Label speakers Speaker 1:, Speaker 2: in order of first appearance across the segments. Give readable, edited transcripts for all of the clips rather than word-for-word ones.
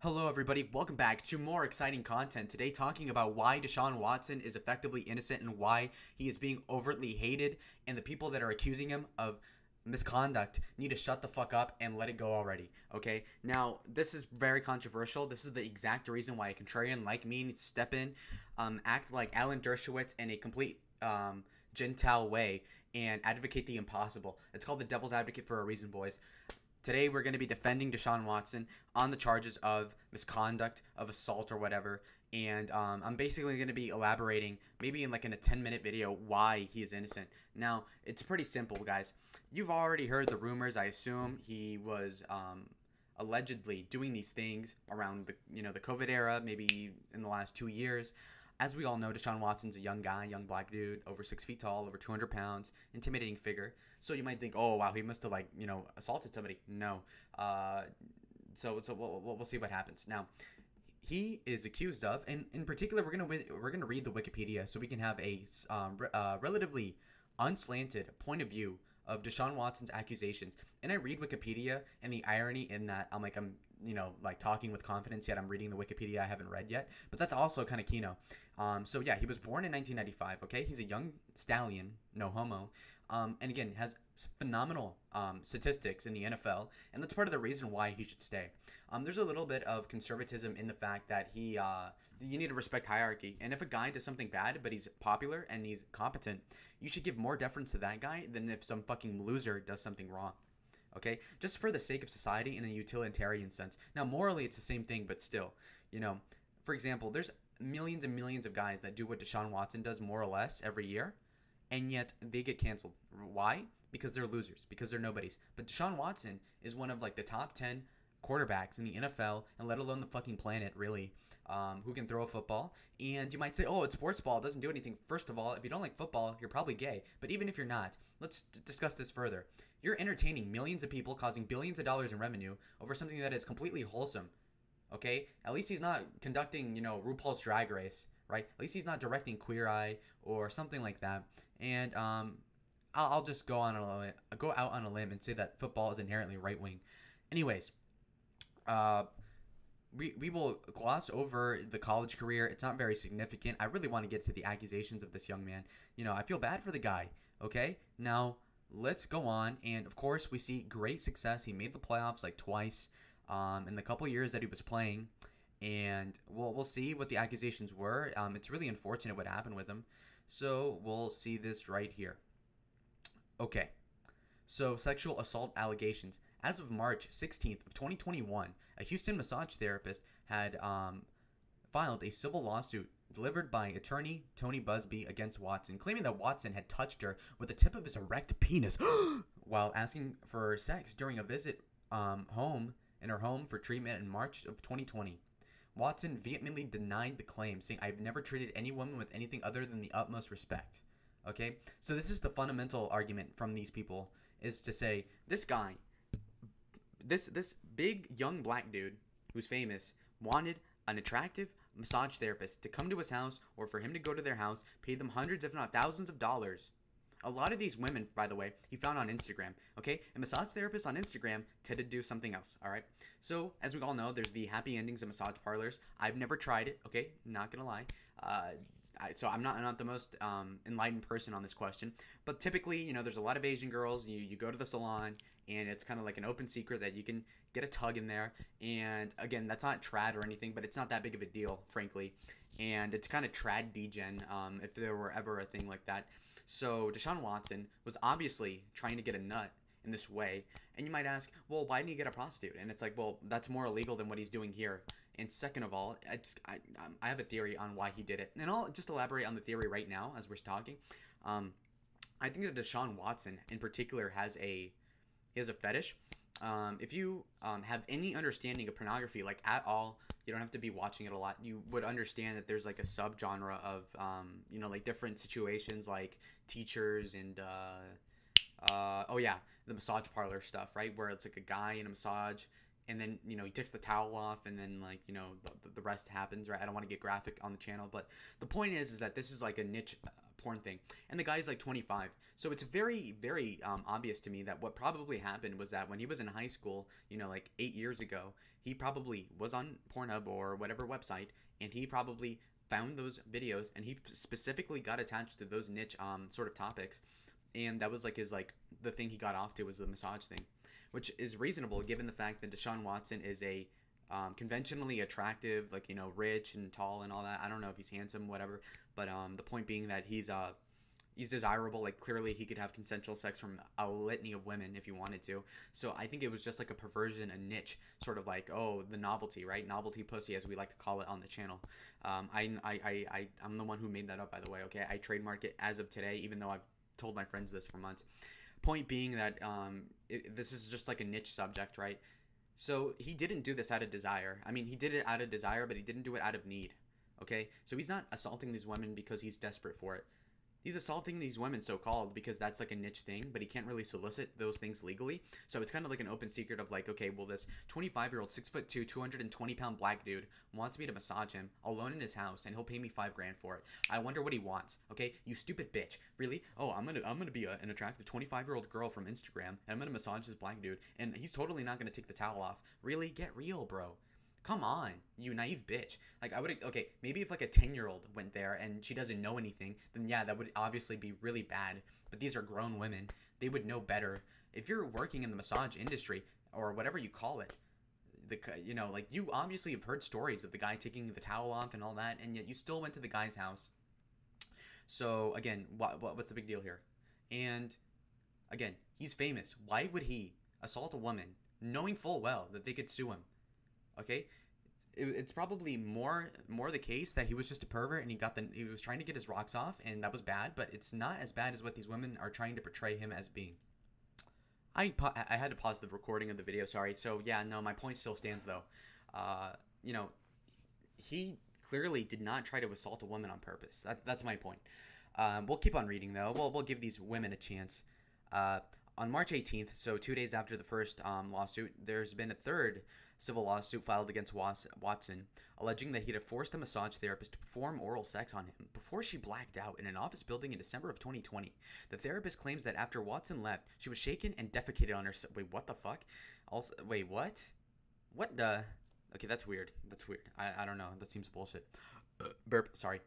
Speaker 1: Hello everybody, welcome back to more exciting content. Today talking about why Deshaun Watson is effectively innocent and why he is being overtly hated, and the people that are accusing him of misconduct need to shut the fuck up and let it go already. Okay? Now, this is very controversial. This is the exact reason why a contrarian like me needs to step in, act like Alan Dershowitz in a complete gentile way and advocate the impossible. It's called the devil's advocate for a reason, boys. Today we're going to be defending Deshaun Watson on the charges of misconduct, of assault or whatever, and I'm basically going to be elaborating, maybe in a 10-minute video, why he is innocent. Now, it's pretty simple, guys. You've already heard the rumors. I assume he was allegedly doing these things around the COVID era, maybe in the last 2 years. As we all know, Deshaun Watson's a young guy, young black dude, over 6 feet tall, over 200 pounds, intimidating figure. So you might think, oh wow, he must have assaulted somebody. No. So we'll see what happens. Now, he is accused of, and in particular, we're gonna read the Wikipedia so we can have a relatively unslanted point of view of Deshaun Watson's accusations. And I read Wikipedia, and the irony in that I'm talking with confidence, yet I'm reading the Wikipedia I haven't read yet. But that's also kind of keynote. So yeah, he was born in 1995. Okay, he's a young stallion, no homo. And again, has phenomenal statistics in the NFL, and that's part of the reason why he should stay. There's a little bit of conservatism in the fact that you need to respect hierarchy, and if a guy does something bad but he's popular and he's competent, you should give more deference to that guy than if some fucking loser does something wrong. Okay, just for the sake of society in a utilitarian sense. Now, morally, it's the same thing, but still, for example, there's millions and millions of guys that do what Deshaun Watson does more or less every year, and yet they get canceled. Why? Because they're losers, because they're nobodies. But Deshaun Watson is one of the top 10 quarterbacks in the NFL, and let alone the fucking planet, really, who can throw a football. And you might say, oh, it's sports ball, it doesn't do anything. First of all, if you don't like football, you're probably gay. But even if you're not, let's discuss this further. You're entertaining millions of people, causing billions of dollars in revenue over something that is completely wholesome. Okay? At least he's not conducting, RuPaul's Drag Race, right? At least he's not directing Queer Eye or something like that. And I'll just go out on a limb and say that football is inherently right wing. Anyways, we will gloss over the college career. It's not very significant. I really want to get to the accusations of this young man. I feel bad for the guy. Okay, now let's go on. And of course, we see great success. He made the playoffs twice in the couple years that he was playing. And we'll see what the accusations were. It's really unfortunate what happened with him. So we'll see this right here. Okay. So sexual assault allegations. As of March 16th of 2021, a Houston massage therapist had filed a civil lawsuit delivered by attorney Tony Busby against Watson, claiming that Watson had touched her with the tip of his erect penis while asking for sex during a visit in her home for treatment in March of 2020. Watson vehemently denied the claim, saying, "I've never treated any woman with anything other than the utmost respect." Okay? So this is the fundamental argument from these people, is to say, this guy, this big young black dude who's famous, wanted an attractive massage therapist to come to his house, or for him to go to their house, pay them hundreds if not thousands of dollars. A lot of these women, by the way, he found on Instagram, okay? A massage therapist on Instagram tend to do something else, all right? So, as we all know, there's the happy endings of massage parlors. I've never tried it, okay? Not gonna lie. So I'm not the most enlightened person on this question. But typically, there's a lot of Asian girls. You go to the salon, and it's kind of like an open secret that you can get a tug in there. And, again, that's not trad or anything, but it's not that big of a deal, frankly. And it's kind of trad degen, if there were ever a thing like that. So Deshaun Watson was obviously trying to get a nut in this way. And you might ask, well, why didn't he get a prostitute? And it's like, well, that's more illegal than what he's doing here. And second of all, I have a theory on why he did it. And I'll just elaborate on the theory right now as we're talking. I think that Deshaun Watson in particular has a fetish. If you have any understanding of pornography, at all, you don't have to be watching it a lot. You would understand that there's a subgenre of, different situations like teachers and, the massage parlor stuff, right? Where it's a guy in a massage, and then, he takes the towel off, and then, the rest happens, right? I don't want to get graphic on the channel, but the point is that this is a niche porn thing. And the guy's like 25. So it's very, very obvious to me that what probably happened was that when he was in high school, you know, like 8 years ago, he probably was on Pornhub or whatever website, and he probably found those videos, and he specifically got attached to those niche sort of topics, and that was like his like the thing he got off to was the massage thing, which is reasonable given the fact that Deshaun Watson is a conventionally attractive, like, you know, rich and tall and all that. I don't know if he's handsome, whatever, but the point being that he's desirable. Like, clearly he could have consensual sex from a litany of women if he wanted to. So I think it was just like a perversion, a niche, sort of like, oh, the novelty, right? Novelty pussy, as we like to call it on the channel. I'm the one who made that up, by the way. Okay, I trademarked it as of today, even though I've told my friends this for months. Point being that this is just like a niche subject, right? So he didn't do this out of desire. I mean, he did it out of desire, but he didn't do it out of need. Okay, so he's not assaulting these women because he's desperate for it. He's assaulting these women, so-called, because that's like a niche thing, but he can't really solicit those things legally. So it's kind of like an open secret of like, okay, well, this 25-year-old, 6'2", 220-pound black dude wants me to massage him alone in his house, and he'll pay me $5,000 for it. I wonder what he wants. Okay, you stupid bitch. Really? Oh, I'm gonna be an attractive 25-year-old girl from Instagram, and I'm gonna massage this black dude, and he's totally not gonna take the towel off. Really? Get real, bro. Come on, you naive bitch. Like, I would, okay, maybe if like a 10-year-old went there and she doesn't know anything, then yeah, that would obviously be really bad. But these are grown women. They would know better. If you're working in the massage industry or whatever you call it, you know, like, you obviously have heard stories of the guy taking the towel off and all that, and yet you still went to the guy's house. So again, what's the big deal here? And again, he's famous. Why would he assault a woman knowing full well that they could sue him? Okay, it's probably more the case that he was just a pervert and he was trying to get his rocks off, and that was bad. But it's not as bad as what these women are trying to portray him as being. I had to pause the recording of the video. Sorry. So yeah, no, my point still stands though. You know, he clearly did not try to assault a woman on purpose. That's my point. We'll keep on reading though. We'll give these women a chance. On March 18th, so 2 days after the first lawsuit, there's been a third civil lawsuit filed against Watson, alleging that he'd have forced a massage therapist to perform oral sex on him before she blacked out in an office building in December of 2020. The therapist claims that after Watson left, she was shaken and defecated on her. Wait, what the fuck? Also, wait, what? What the? Okay, that's weird. That's weird. I don't know. That seems bullshit. Burp. Sorry.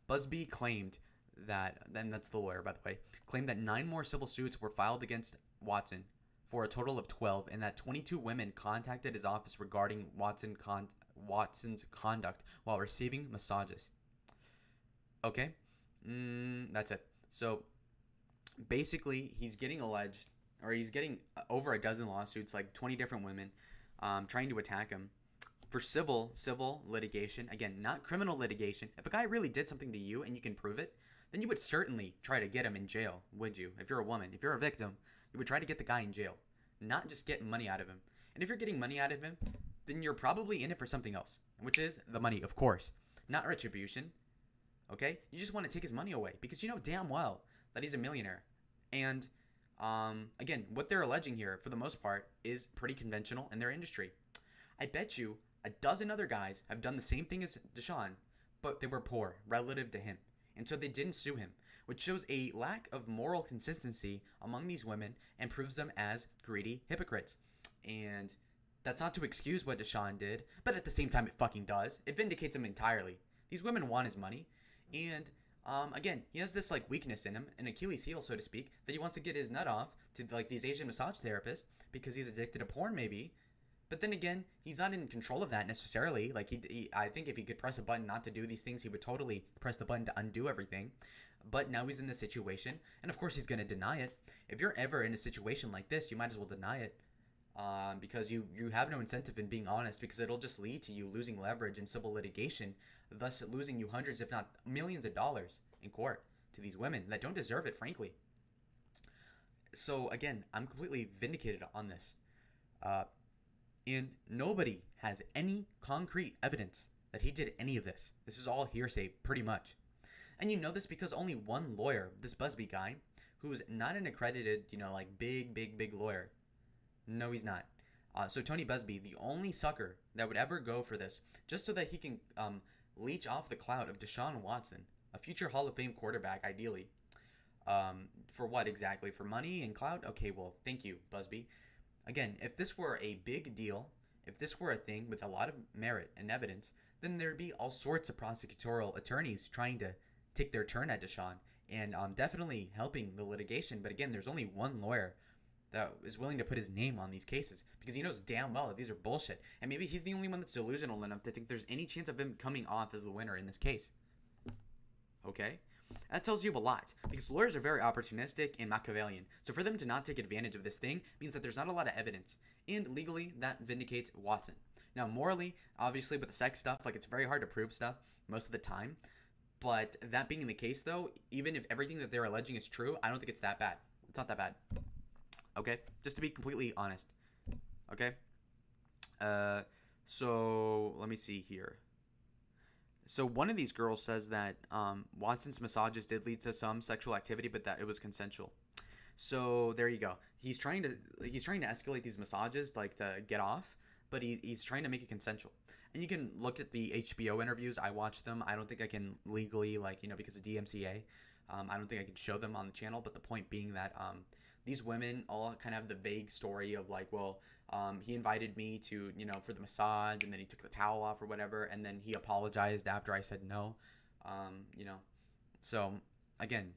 Speaker 1: Busby claimed that, and that's the lawyer, by the way, claimed that 9 more civil suits were filed against Watson for a total of 12, and that 22 women contacted his office regarding Watson's conduct while receiving massages. Okay, that's it. So basically, he's getting over a dozen lawsuits, like 20 different women, trying to attack him for civil litigation. Again, not criminal litigation. If a guy really did something to you and you can prove it, then you would certainly try to get him in jail, would you? If you're a woman, if you're a victim, you would try to get the guy in jail, not just get money out of him. And if you're getting money out of him, then you're probably in it for something else, which is the money, of course, not retribution. Okay? You just want to take his money away because you know damn well that he's a millionaire. And again, what they're alleging here, for the most part, is pretty conventional in their industry. I bet you a dozen other guys have done the same thing as Deshaun, but they were poor relative to him. And so they didn't sue him, which shows a lack of moral consistency among these women and proves them as greedy hypocrites. And that's not to excuse what Deshaun did, but at the same time it fucking does. It vindicates him entirely. These women want his money, and again, he has this like weakness in him, an Achilles heel, so to speak, that he wants to get his nut off to like these Asian massage therapists because he's addicted to porn, maybe. But then again, he's not in control of that necessarily. Like, I think if he could press a button not to do these things, he would totally press the button to undo everything. But now he's in this situation, and of course he's going to deny it. If you're ever in a situation like this, you might as well deny it. Because you have no incentive in being honest, because it'll just lead to you losing leverage in civil litigation, thus losing you hundreds, if not millions of dollars in court to these women that don't deserve it, frankly. So again, I'm completely vindicated on this. And nobody has any concrete evidence that he did any of this. This is all hearsay, pretty much. And you know this because only one lawyer, this Busby guy, who's not an accredited, you know, like big lawyer. No, he's not. So Tony Busby, the only sucker that would ever go for this, just so that he can leech off the clout of Deshaun Watson. A future Hall of Fame quarterback, ideally. For what exactly? For money and clout? Okay, well, thank you, Busby. Again, if this were a big deal, if this were a thing with a lot of merit and evidence, then there'd be all sorts of prosecutorial attorneys trying to take their turn at Deshaun and definitely helping the litigation. But again, there's only one lawyer that is willing to put his name on these cases because he knows damn well that these are bullshit. And maybe he's the only one that's delusional enough to think there's any chance of him coming off as the winner in this case. Okay? That tells you a lot because lawyers are very opportunistic and Machiavellian. So for them to not take advantage of this thing means that there's not a lot of evidence. And legally, that vindicates Watson. Now, morally, obviously, with the sex stuff, like it's very hard to prove stuff most of the time. But that being the case, though, even if everything that they're alleging is true, I don't think it's that bad. It's not that bad. Okay? Just to be completely honest. Okay? So let me see here. So one of these girls says that Watson's massages did lead to some sexual activity, but that it was consensual. So there you go. He's trying to escalate these massages like to get off, but he's trying to make it consensual. And you can look at the HBO interviews. I watched them. I don't think I can legally, because of DMCA, I don't think I can show them on the channel. But the point being that these women all kind of have the vague story of like, well, he invited me to, for the massage, and then he took the towel off or whatever, and then he apologized after I said no. So again,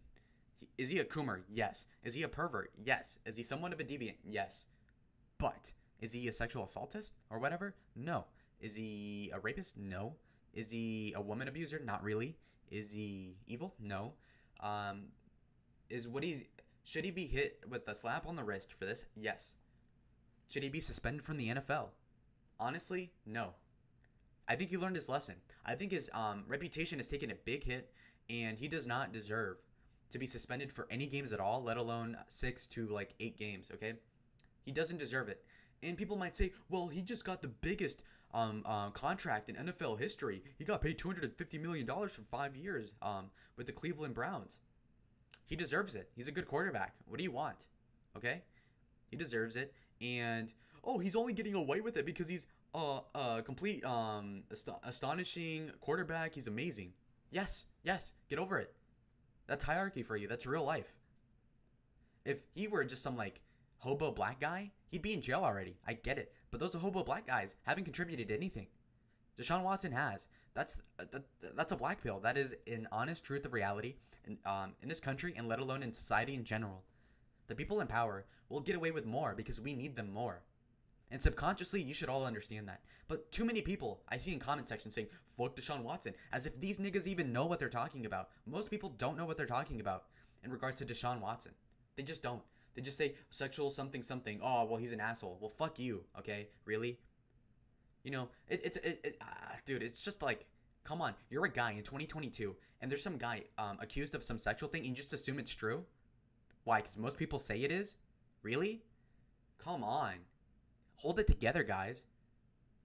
Speaker 1: is he a coomer? Yes. Is he a pervert? Yes. Is he somewhat of a deviant? Yes. But is he a sexual assaultist or whatever? No. Is he a rapist? No. Is he a woman abuser? Not really. Is he evil? No. Should he be hit with a slap on the wrist for this? Yes. Should he be suspended from the NFL? Honestly, no. I think he learned his lesson. I think his reputation has taken a big hit, and he does not deserve to be suspended for any games at all, let alone 6 to 8 games, okay? He doesn't deserve it. And people might say, well, he just got the biggest contract in NFL history. He got paid $250 million for 5 years with the Cleveland Browns. He deserves it. He's a good quarterback. What do you want? Okay? He deserves it. And, he's only getting away with it because he's a complete astonishing quarterback. He's amazing. Yes. Get over it. That's hierarchy for you. That's real life. If he were just some, hobo black guy, he'd be in jail already. I get it. But those hobo black guys haven't contributed to anything. Deshaun Watson has. That's a black pill. That is an honest truth of reality in this country, and let alone in society in general. The people in power will get away with more because we need them more. And subconsciously, you should all understand that. But too many people I see in comment sections saying, fuck Deshaun Watson, as if these niggas even know what they're talking about. Most people don't know what they're talking about in regards to Deshaun Watson. They just don't. They just say sexual something something. Oh, well, he's an asshole. Well, fuck you, okay? Really? Dude, it's just like, come on. You're a guy in 2022, and there's some guy accused of some sexual thing, and you just assume it's true? Why? Because most people say it is? Really? Come on. Hold it together, guys.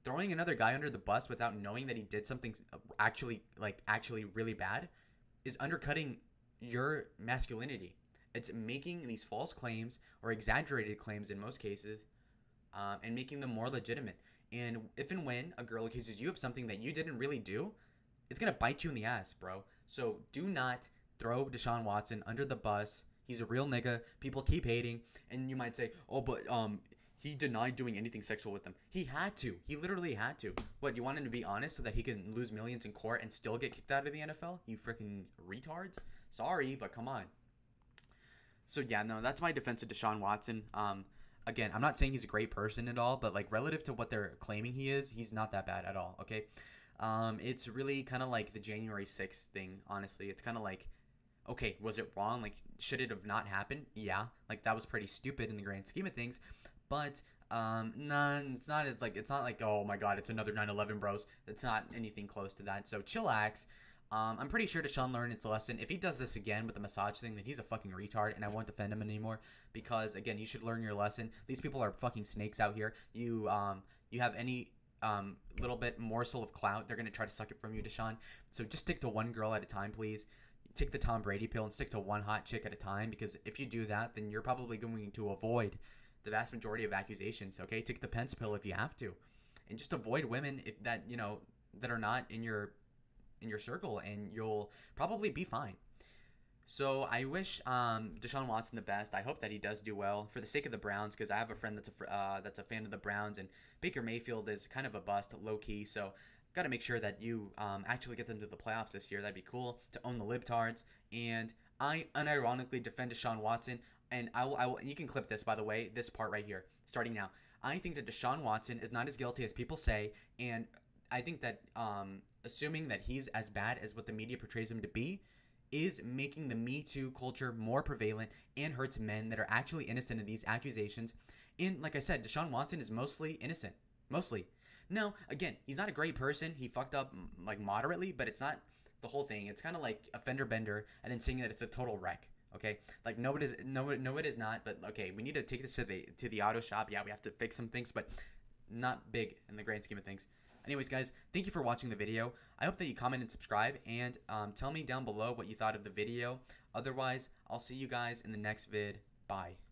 Speaker 1: Throwing another guy under the bus without knowing that he did something actually really bad is undercutting your masculinity. It's making these false claims or exaggerated claims in most cases and making them more legitimate. And if and when a girl accuses you of something that you didn't really do, it's going to bite you in the ass, bro. So do not throw Deshaun Watson under the bus. He's a real nigga. People keep hating. And you might say, oh, but he denied doing anything sexual with them. He had to. He literally had to. What, you want him to be honest so that he can lose millions in court and still get kicked out of the NFL? You freaking retards? Sorry, but come on. So, yeah, no, that's my defense of Deshaun Watson. Again, I'm not saying he's a great person at all, but, relative to what they're claiming he is, he's not that bad at all, okay? It's really kind of like the January 6th thing, honestly. It's kind of like, okay, was it wrong? Should it have not happened? Yeah. That was pretty stupid in the grand scheme of things. But, it's not like, oh my god, it's another 9/11, bros. It's not anything close to that. So, chillax. I'm pretty sure Deshaun learned its lesson. If he does this again with the massage thing, then he's a fucking retard, and I won't defend him anymore. Because, again, you should learn your lesson. These people are fucking snakes out here. You have any little bit morsel of clout, they're going to try to suck it from you, Deshaun. So just stick to one girl at a time, please. Take the Tom Brady pill and stick to one hot chick at a time, because if you do that, then you're probably going to avoid the vast majority of accusations, okay? Take the Pence pill if you have to. And just avoid women that are not in your in your circle, and you'll probably be fine. So I wish Deshaun Watson the best. I hope that he does do well for the sake of the Browns, because I have a friend that's a fan of the Browns, and Baker Mayfield is kind of a bust, low key. So got to make sure that you actually get them to the playoffs this year. That'd be cool to own the libtards. And I unironically defend Deshaun Watson, and I will. You can clip this, by the way, this part right here, starting now. I think that Deshaun Watson is not as guilty as people say, and I think that assuming that he's as bad as what the media portrays him to be is making the Me Too culture more prevalent and hurts men that are actually innocent of these accusations. And like I said, Deshaun Watson is mostly innocent. Mostly. Now, again, he's not a great person. He fucked up like moderately, but it's not the whole thing. It's kind of like a fender bender and then saying that it's a total wreck. Okay, like no, it is not. But okay, we need to take this to the auto shop. Yeah, we have to fix some things, but not big in the grand scheme of things. Anyways, guys, thank you for watching the video. I hope that you comment and subscribe, and tell me down below what you thought of the video. Otherwise, I'll see you guys in the next vid. Bye.